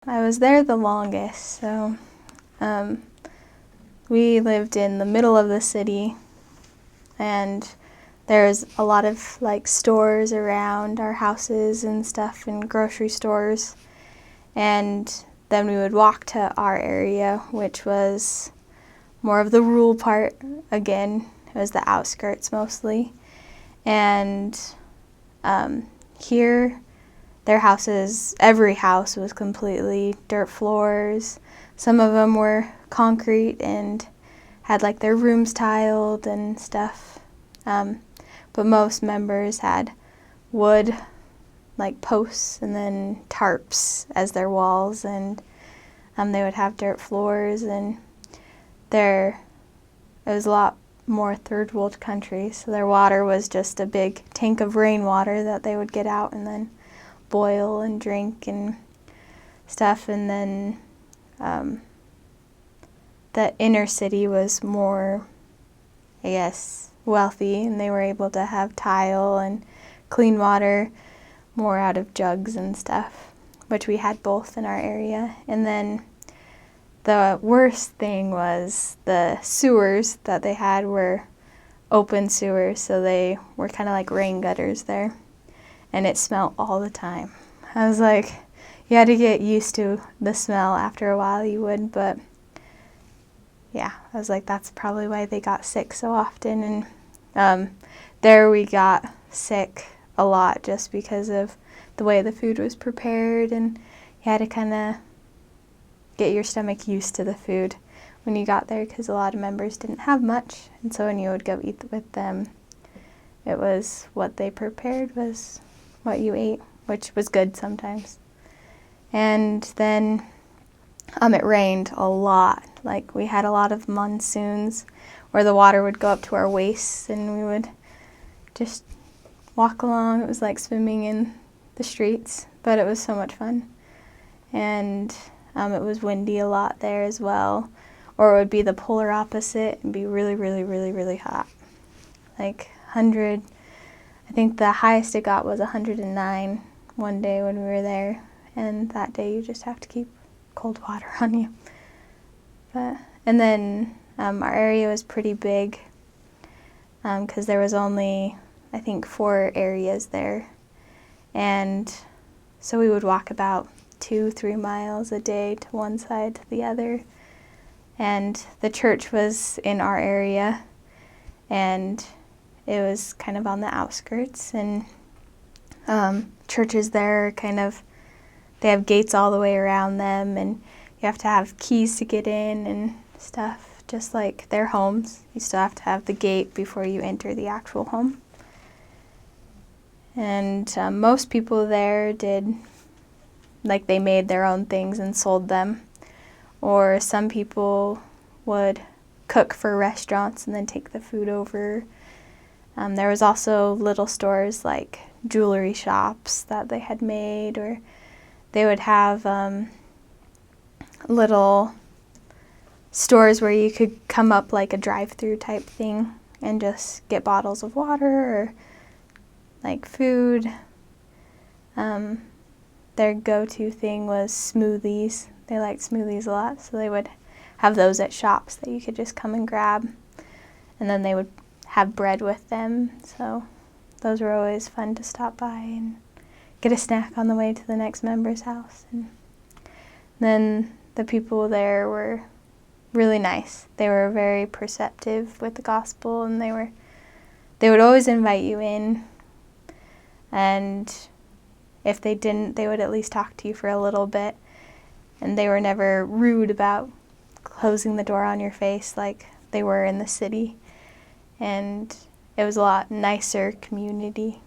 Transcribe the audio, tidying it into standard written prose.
I was there the longest, so we lived in the middle of the city, and there's a lot of like stores around our houses and stuff, and grocery stores. And then we would walk to our area, which was more of the rural part. Again, it was the outskirts mostly. And here, their houses, every house was completely dirt floors. Some of them were concrete and had like their rooms tiled and stuff. But most members had wood, like posts, and then tarps as their walls, and they would have dirt floors, and it was a lot more third world country, so their water was just a big tank of rainwater that they would get out and then boil and drink and stuff. And then the inner city was more, I guess, wealthy, and they were able to have tile and clean water more out of jugs and stuff, which we had both in our area. And then the worst thing was the sewers that they had were open sewers, so they were kind of like rain gutters there, and it smelled all the time. I was like, you had to get used to the smell. After a while you would, but yeah, I was like, that's probably why they got sick so often. And there we got sick a lot just because of the way the food was prepared, and you had to kind of get your stomach used to the food when you got there, because a lot of members didn't have much, and so when you would go eat with them, it was what they prepared was what you ate, which was good sometimes. And then it rained a lot. Like, we had a lot of monsoons where the water would go up to our waists, and we would just walk along. It was like swimming in the streets, but it was so much fun. And it was windy a lot there as well, or it would be the polar opposite and be really, really, really, really hot. Like 100, I think the highest it got was 109 one day when we were there, and that day you just have to keep cold water on you. And then our area was pretty big, because there was only, I think, 4 areas there, and so we would walk about 2-3 miles a day to one side to the other. And the church was in our area, and it was kind of on the outskirts, and churches there are kind of, they have gates all the way around them, and you have to have keys to get in and stuff, just like their homes. You still have to have the gate before you enter the actual home. And most people there did, like, they made their own things and sold them. Or some people would cook for restaurants and then take the food over. There was also little stores like jewelry shops that they had made, or they would have little stores where you could come up like a drive-through type thing and just get bottles of water or like food. Their go-to thing was smoothies. They liked smoothies a lot, so they would have those at shops that you could just come and grab. And then they would have bread with them, so those were always fun to stop by and get a snack on the way to the next member's house. And then the people there were really nice. They were very perceptive with the gospel, and they would always invite you in, and if they didn't, they would at least talk to you for a little bit. And they were never rude about closing the door on your face like they were in the city. And it was a lot nicer community